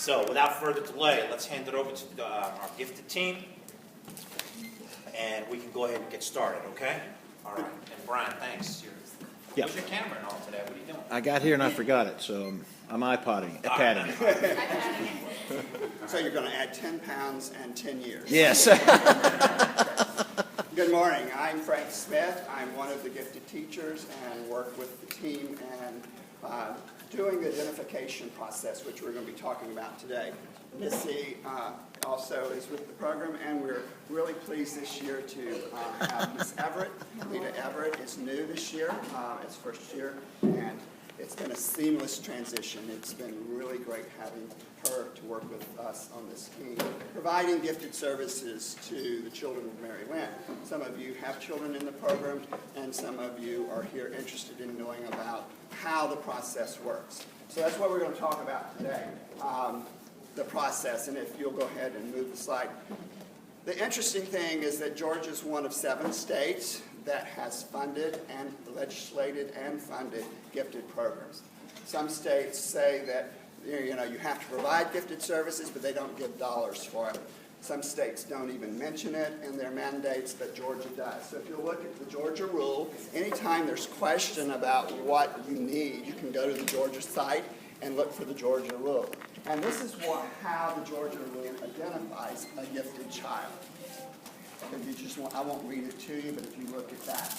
So without further delay, let's hand it over to our gifted team, and we can go ahead and get started, okay? All right. And Brian, thanks. Yep. Where's your camera and all today? What are you doing? I got here and I forgot it, so I'm iPadding it. So you're going to add 10 pounds and 10 years. Yes. Good morning. I'm Frank Smith. I'm one of the gifted teachers and work with the team and doing the identification process, which we're going to be talking about today. Missy also is with the program, and we're really pleased this year to have Miss Everett. Lita Everett is new this year. It's first year, and it's been a seamless transition. It's been really great having her to work with us on this team, providing gifted services to the children of Mary Lynn. Some of you have children in the program, and some of you are here interested in knowing about how the process works. So that's what we're going to talk about today, the process. And if you'll go ahead and move the slide. The interesting thing is that Georgia is one of 7 states that has funded and legislated and funded gifted programs. Some states say that you have to provide gifted services, but they don't give dollars for it. Some states don't even mention it in their mandates, but Georgia does. So if you look at the Georgia rule, anytime there's question about what you need, you can go to the Georgia site and look for the Georgia rule. And this is how the Georgia rule identifies a gifted child. If you I won't read it to you, but if you look at that.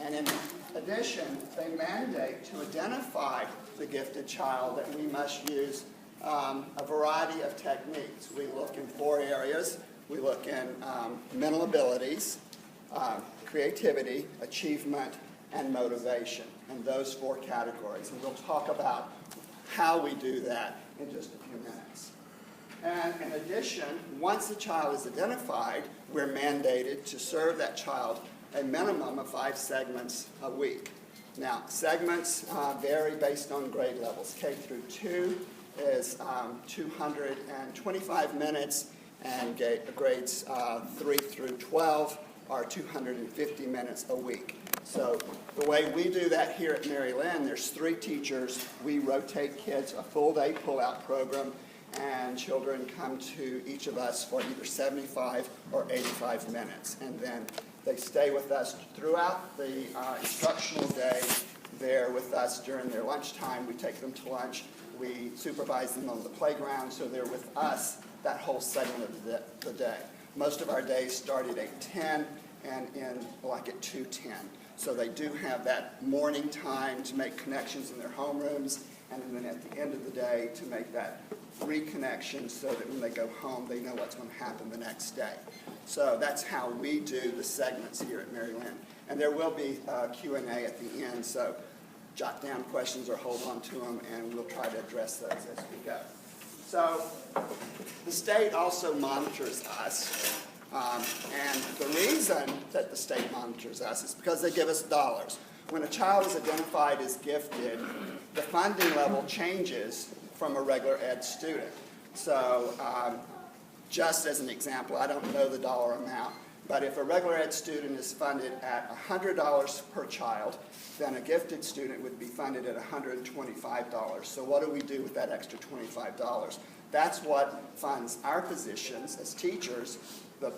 And in addition, they mandate to identify the gifted child that we must use a variety of techniques. We look in 4 areas. We look in mental abilities, creativity, achievement, and motivation, in those 4 categories. And we'll talk about how we do that in just a few minutes. And in addition, once a child is identified, we're mandated to serve that child a minimum of 5 segments a week. Now, segments vary based on grade levels. K through 2 is 225 minutes, and grades 3 through 12 are 250 minutes a week. So the way we do that here at Mary Lynn, there's 3 teachers. We rotate kids, a full-day pull-out program, and children come to each of us for either 75 or 85 minutes. And then they stay with us throughout the instructional day. They're with us during their lunchtime. We take them to lunch. We supervise them on the playground, so they're with us that whole segment of the day. Most of our days start at 8:10 and end at 2:10. So they do have that morning time to make connections in their homerooms, and then at the end of the day to make that reconnection so that when they go home they know what's going to happen the next day. So that's how we do the segments here at Mary Lynn. And there will be Q&A at the end, so jot down questions or hold on to them, and we'll try to address those as we go. So the state also monitors us, and the reason that the state monitors us is because they give us dollars. When a child is identified as gifted, the funding level changes from a regular ed student. So just as an example, I don't know the dollar amount, but if a regular ed student is funded at $100 per child, then a gifted student would be funded at $125. So what do we do with that extra $25? That's what funds our positions as teachers. The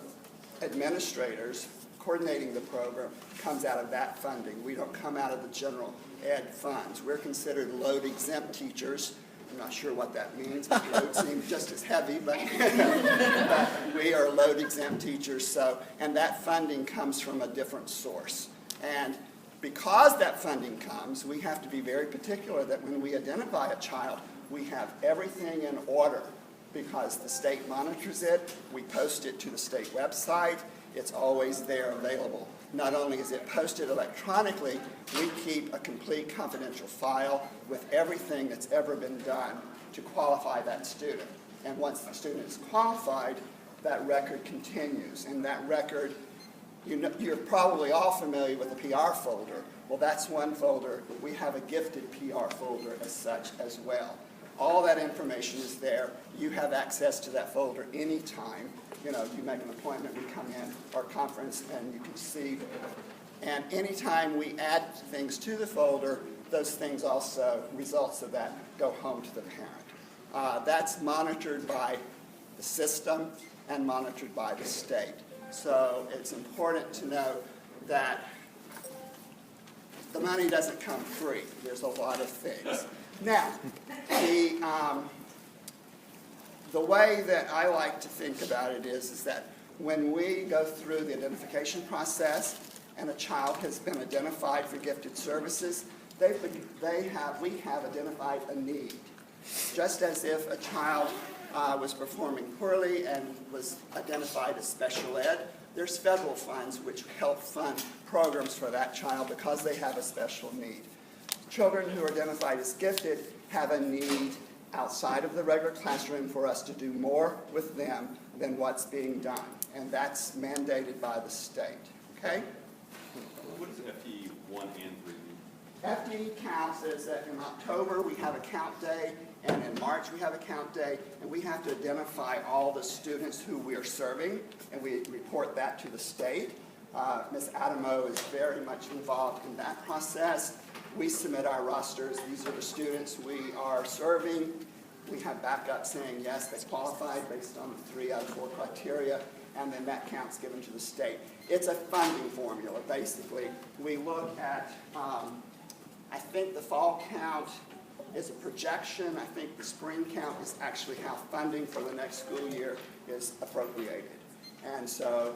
administrators coordinating the program comes out of that funding. We don't come out of the general ed funds. We're considered load exempt teachers. I'm not sure what that means. Load seems just as heavy, but we are load exempt teachers. And that funding comes from a different source. And because that funding comes, we have to be very particular that when we identify a child, we have everything in order, because the state monitors it. We post it to the state website. It's always there available. Not only is it posted electronically, we keep a complete confidential file with everything that's ever been done to qualify that student. And once the student is qualified, that record continues. And that record, you're probably all familiar with the PR folder. Well, that's one folder. We have a gifted PR folder as such as well. All that information is there. You have access to that folder anytime. You make an appointment, we come in our conference, and you can see. And anytime we add things to the folder, those things also, results of that, go home to the parent. That's monitored by the system and monitored by the state. So it's important to know that the money doesn't come free. There's a lot of things. Now, the way that I like to think about it is that when we go through the identification process and a child has been identified for gifted services, we have identified a need. Just as if a child was performing poorly and was identified as special ed, there's federal funds which help fund programs for that child because they have a special need. Children who are identified as gifted have a need outside of the regular classroom for us to do more with them than what's being done, and that's mandated by the state, okay? What does FTE 1 and 3 mean? FTE counts is that in October we have a count day, and in March we have a count day, and we have to identify all the students who we are serving, and we report that to the state. Ms. Adamo is very much involved in that process. We submit our rosters. These are the students we are serving. We have backup saying, yes, they qualified based on the 3 out of 4 criteria, and then that count's given to the state. It's a funding formula, basically. We look at, I think the fall count is a projection. I think the spring count is actually how funding for the next school year is appropriated. And so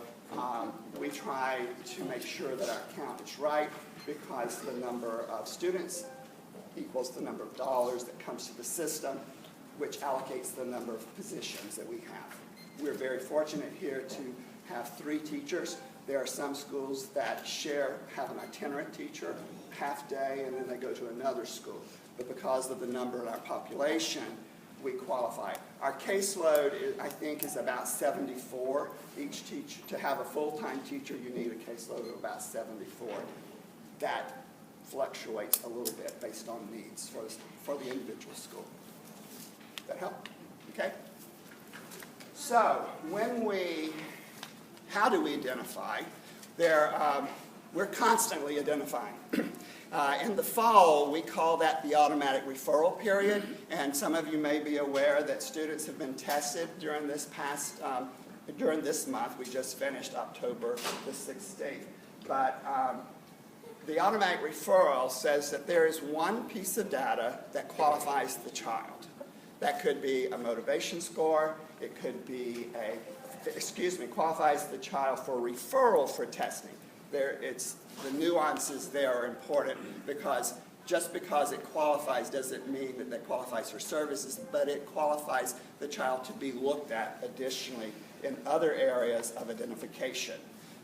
we try to make sure that our count is right because the number of students equals the number of dollars that comes to the system, which allocates the number of positions that we have. We're very fortunate here to have 3 teachers. There are some schools that have an itinerant teacher, half day, and then they go to another school. But because of the number in our population, we qualify. Our caseload, I think, is about 74. Each teacher, to have a full-time teacher, you need a caseload of about 74. That fluctuates a little bit based on needs for the individual school. Does that help? Okay? So, how do we identify? We're constantly identifying. In the fall, we call that the automatic referral period, and some of you may be aware that students have been tested during this month. We just finished October the 16th. But the automatic referral says that there is one piece of data that qualifies the child. That could be a motivation score. It could be qualifies the child for referral for testing. The nuances there are important because just because it qualifies doesn't mean that it qualifies for services, but it qualifies the child to be looked at additionally in other areas of identification.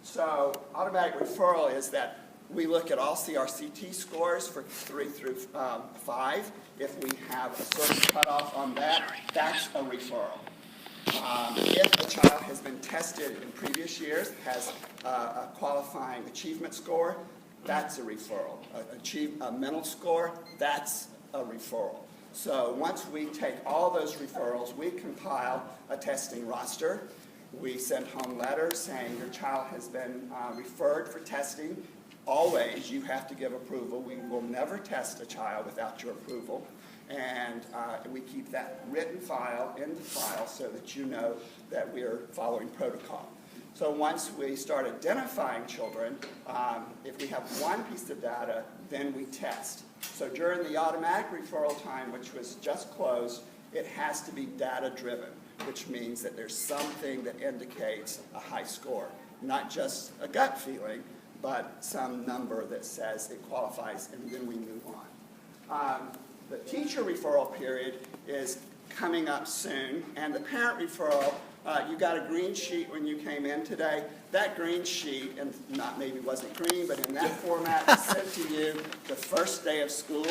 So automatic referral is that we look at all CRCT scores for 3 through 5. If we have a certain cutoff on that, that's a referral. If a child has been tested in previous years, has a qualifying achievement score, that's a referral. A mental score, that's a referral. So once we take all those referrals, we compile a testing roster. We send home letters saying your child has been referred for testing. Always, you have to give approval. We will never test a child without your approval. And we keep that written file in the file so that you know that we're following protocol. So once we start identifying children, if we have one piece of data, then we test. So during the automatic referral time, which was just closed, it has to be data-driven, which means that there's something that indicates a high score. Not just a gut feeling, but some number that says it qualifies, and then we move on. The teacher referral period is coming up soon, and the parent referral, you got a green sheet when you came in today. That green sheet, and not maybe wasn't green, but in that format, is sent to you the first day of school.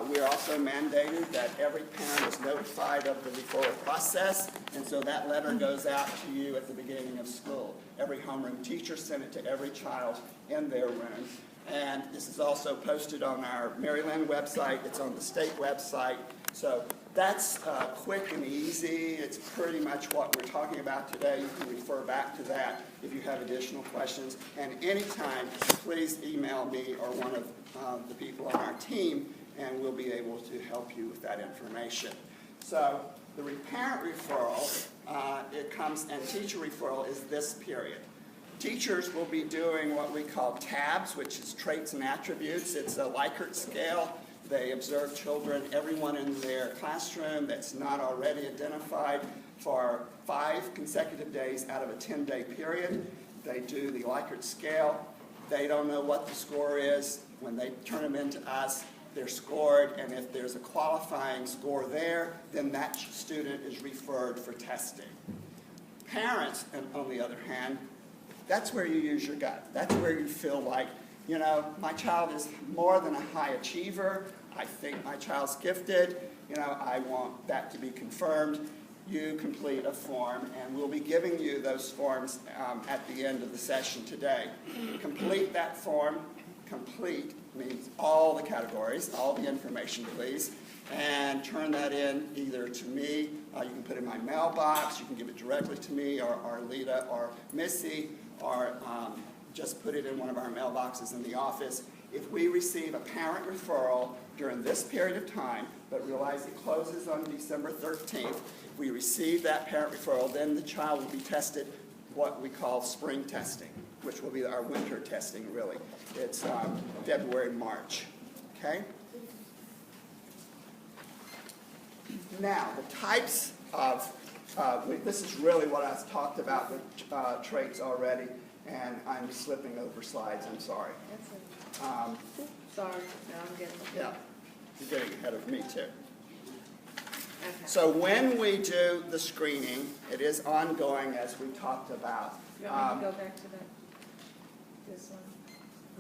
We are also mandated that every parent is notified of the referral process, and so that letter goes out to you at the beginning of school. Every homeroom teacher sent it to every child in their room. And this is also posted on our Maryland website. It's on the state website. So that's quick and easy. It's pretty much what we're talking about today. You can refer back to that if you have additional questions. And anytime, please email me or one of the people on our team, and we'll be able to help you with that information. So the parent referral, it comes, and teacher referral is this period. Teachers will be doing what we call TABS, which is traits and attributes. It's a Likert scale. They observe children, everyone in their classroom that's not already identified, for 5 consecutive days out of a 10-day period. They do the Likert scale. They don't know what the score is. When they turn them into us, they're scored, and if there's a qualifying score there, then that student is referred for testing. Parents, on the other hand, that's where you use your gut. That's where you feel like, you know, my child is more than a high achiever. I think my child's gifted. You know, I want that to be confirmed. You complete a form, and we'll be giving you those forms at the end of the session today. Complete that form. Complete means all the categories, all the information, please, and turn that in either to me. You can put it in my mailbox. You can give it directly to me, or Lita, or Missy, or just put it in one of our mailboxes in the office. If we receive a parent referral during this period of time, but realize it closes on December 13th, if we receive that parent referral, then the child will be tested what we call spring testing, which will be our winter testing, really. It's February, March, okay? Now, the types of, this is really what I talked about with traits already, and I'm slipping over slides, I'm sorry. Sorry, no, I'm getting. Yeah, you're getting ahead of me too. Okay. So when we do the screening, it is ongoing as we talked about. You want me to go back to that, this one?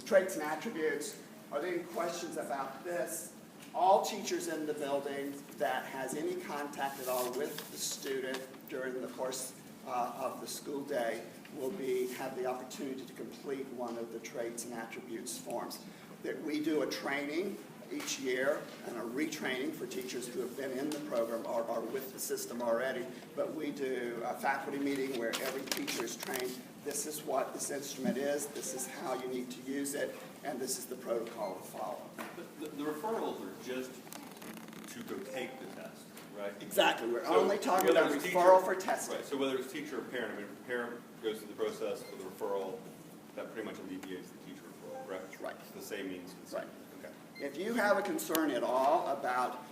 Traits and attributes. Are there any questions about this? All teachers in the building that has any contact at all with the student during the course of the school day will have the opportunity to complete one of the traits and attributes forms. That we do a training each year and a retraining for teachers who have been in the program or are with the system already, but we do a faculty meeting where every teacher is trained. This is what this instrument is, this is how you need to use it, and this is the protocol to follow. But the referrals are just to go take the test, right? Exactly, we're So only talking about whether it's referral teacher- for testing. Right, so whether it's teacher or parent, I mean, if a parent goes through the process for the referral, that pretty much alleviates the teacher referral, correct? Right. It's the same means consent. Right. Okay. If you have a concern at all about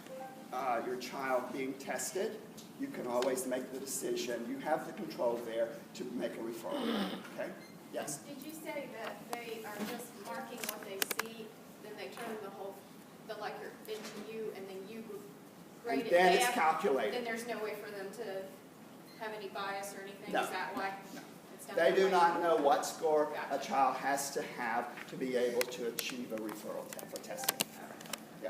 your child being tested, you can always make the decision. You have the control there to make a referral, okay? Yes? Did you say that they are just marking what they see, then they turn the Likert into you, and then you grade And it? then They it's have- calculated. Then there's no way for them to have any bias or anything? No. Is that why? It's done They that do way? not know what score a Gotcha. child has to have to be able to achieve a referral for testing. Yeah.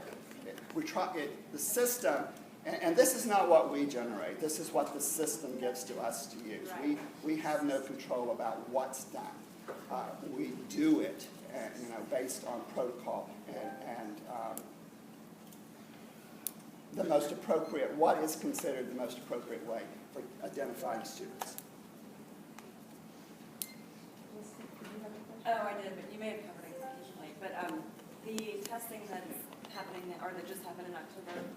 We try, the system, and this is not what we generate, this is what the system gives to us to use. Right. We have no control about what's done. We do it, based on protocol and the most appropriate, what is considered the most appropriate way for identifying students. Oh, I did, but you may have covered it occasionally. But the testing that's happening, or that just happened in October,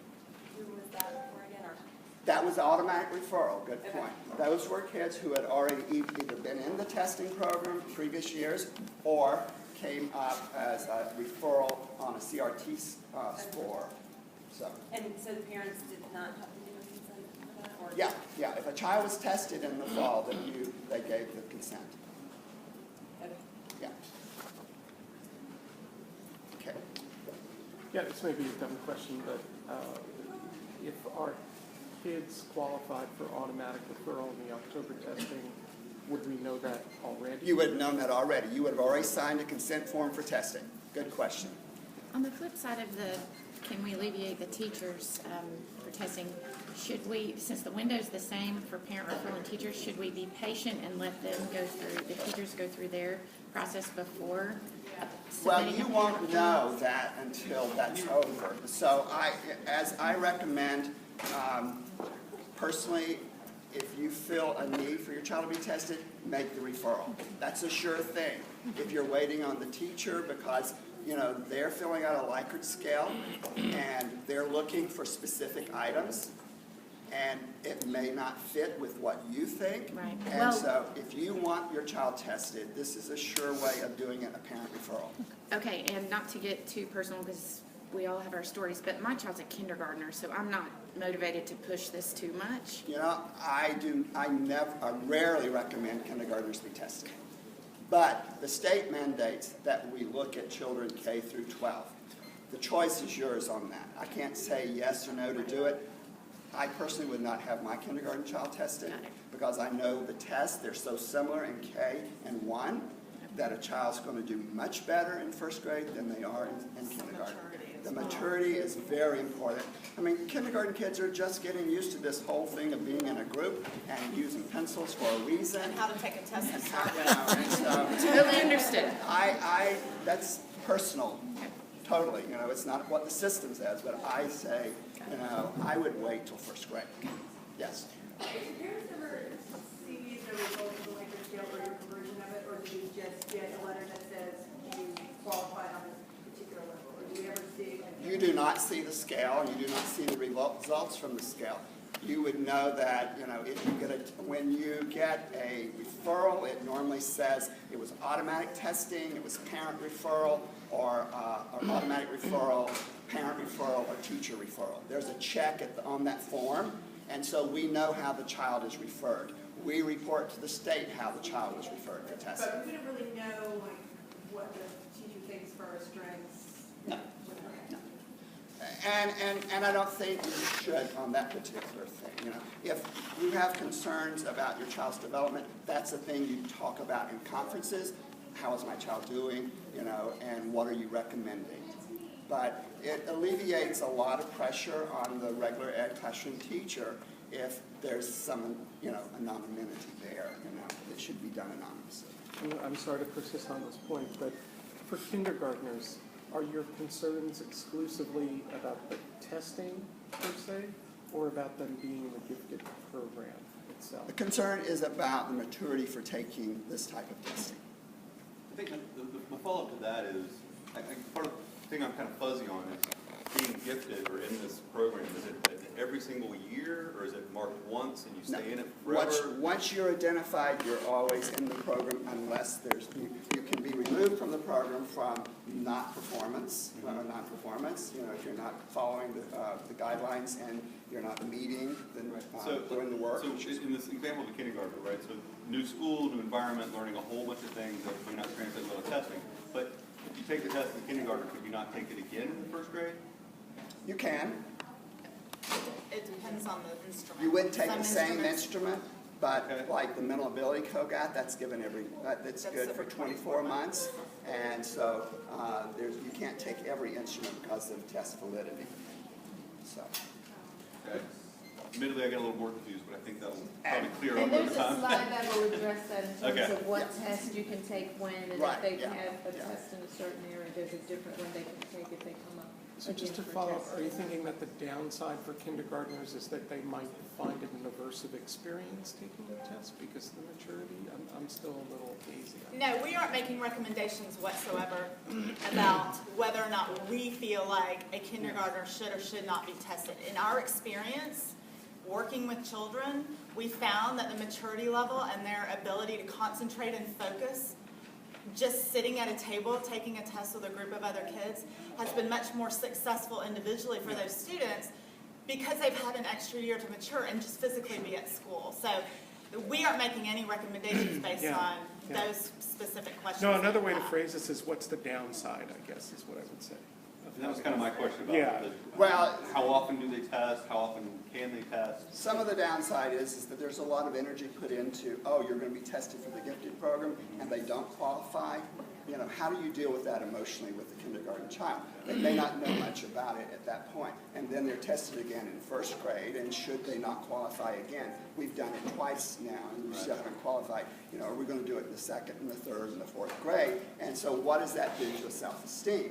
who was that for again? Or That was automatic referral, good Okay. point. Those were kids who had already either been in the testing program previous years or came up as a referral on a CRT score. So, and so the parents did not have to give a consent for that? Or yeah, if a child was tested in the fall, then they gave the consent, Okay. yeah. Okay. Yeah, this may be a dumb question, but if our kids qualified for automatic referral in the October testing, would we know that already? You would have known that already. You would have already signed a consent form for testing. Good question. On the flip side of can we alleviate the teachers for testing, should we, since the window's the same for parent referral and teachers, should we be patient and let them go through, the teachers go through their process before Well, submitting you a won't parent know that until that's over. So I recommend, personally, if you feel a need for your child to be tested, make the referral. That's a sure thing. If you're waiting on the teacher because, they're filling out a Likert scale and they're looking for specific items, and it may not fit with what you think. Right. And Well- so if you want your child tested, this is a sure way of doing it, a parent referral. Okay, and not to get too personal, because we all have our stories, but my child's a kindergartner, so I'm not motivated to push this too much. You know, I rarely recommend kindergartners be tested. But the state mandates that we look at children K through 12. The choice is yours on that. I can't say yes or no to do it. I personally would not have my kindergarten child tested Got it. because I know the tests, they're so similar in K and 1 that a child's going to do much better in first grade than they are in kindergarten. The maturity is very important. I mean, kindergarten kids are just getting used to this whole thing of being in a group and using pencils for a reason. And how to take a test and And start how, with. you know, and so Totally understood. that's personal, totally, you know, it's not what the system says, but I say, you know, I would wait till first grade. Yes. Do parents ever see the results of the Likert scale or your conversion of it, or do you just get a letter that says you qualified on this particular level, or do you ever see? You do not see the scale, you do not see the results from the scale. You would know that, you know, if you get when you get a referral, it normally says it was automatic testing, it was parent referral, or automatic referral, parent referral, or teacher referral. There's a check on that form, and so we know how the child is referred. We report to the state how the child was referred for testing. But we don't really know, like, what the teacher thinks for our strengths. No. And I don't think you should on that particular thing. You know, if you have concerns about your child's development, that's a thing you talk about in conferences. How is my child doing? You know, and what are you recommending? But it alleviates a lot of pressure on the regular ed classroom teacher if there's some, you know, anonymity there. You know, it should be done anonymously. I'm sorry to persist on this point, but for kindergartners, are your concerns exclusively about the testing per se, or about them being in the gifted program itself? The concern is about the maturity for taking this type of testing. I think the follow-up to that is, I think part of the thing I'm kind of fuzzy on is being gifted or in this program. Is it every single year, or is it marked once and you stay in it forever? Once you're identified, you're always in the program unless you can be removed from the program from non-performance. You know, if you're not following the guidelines and you're not meeting, then doing the work. So in this example of the kindergarten, right? So new school, new environment, learning a whole bunch of things that may not translate well to testing. But if you take the test in kindergarten, could you not take it again in the first grade? You can. It depends on the instrument. You wouldn't take Some the same instruments- instrument, but Okay. like the mental ability COGAT, that's given that's good for 24 months. And so you can't take every instrument because of test validity. So. Okay. Admittedly, I get a little more confused, but I think that will probably clear up And over there's a time. slide that will address that in terms Okay. of what test you can take when, and Right, if they yeah, have a yeah. test in a certain area, there's a different one they can take if they come up. So just to again for follow up, testing. are you thinking that the downside for kindergartners is that they might find it an aversive experience taking the test because of the maturity? I'm still a little hazy on that. No, we aren't making recommendations whatsoever about whether or not we feel like a kindergartner should or should not be tested. In our experience, working with children, we found that the maturity level and their ability to concentrate and focus, just sitting at a table taking a test with a group of other kids, has been much more successful individually for those students because they've had an extra year to mature and just physically be at school. So we aren't making any recommendations based Yeah, on yeah. those specific questions. No, another way to that. phrase this is what's the downside, I guess, is what I would say. And that was kind of my question about Yeah. Well, how often do they test? How often can they test? some of the downside is that there's a lot of energy put into, oh, you're going to be tested for the gifted program, and they don't qualify. You know, how do you deal with that emotionally with the kindergarten child? They may not know much about it at that point, and then they're tested again in first grade, and should they not qualify again? We've done it twice now, and we still haven't qualified. You know, are we going to do it in the second, and the third, and the fourth grade? And so what does that do to self-esteem?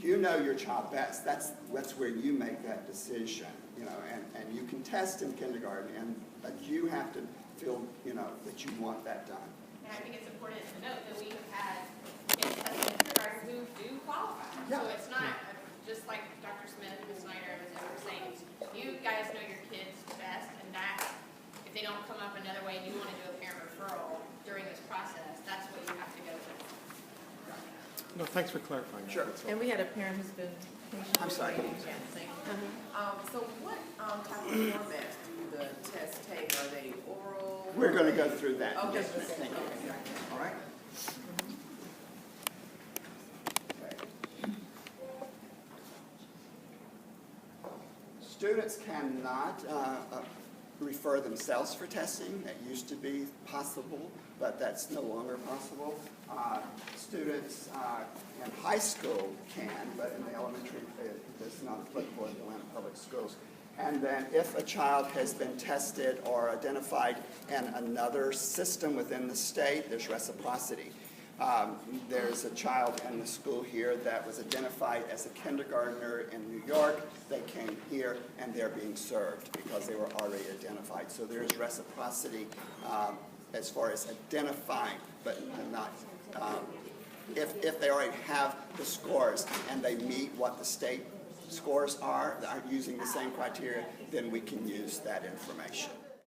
You know your child best. That's where you make that decision, you know, and you can test in kindergarten, but you have to feel, you know, that you want that done. And I think it's important to note that we have had kids tested in kindergarten who do qualify. Yeah. So it's not, just like Dr. Smith and Ms. Snyder and Ms. were saying, you guys know your kids best, if they don't come up another way and you want to do a parent referral during this process, that's what you have to go with. No, thanks for clarifying that. Sure. That's all. And we had a parent who's been patiently I'm sorry. waiting. Yeah, thank you. So what type of formats do the tests take? Are they oral? We're going to go through that. Okay. Yes, ma'am. Thank you. All right. Students cannot refer themselves for testing. That used to be possible, but that's no longer possible. Students in high school can, but in the elementary, it's not applicable in the Atlanta Public Schools. And then if a child has been tested or identified in another system within the state, there's reciprocity. There's a child in the school here that was identified as a kindergartner in New York. They came here and they're being served because they were already identified. So there is reciprocity as far as identifying, but not, if they already have the scores and they meet what the state scores are using the same criteria, then we can use that information.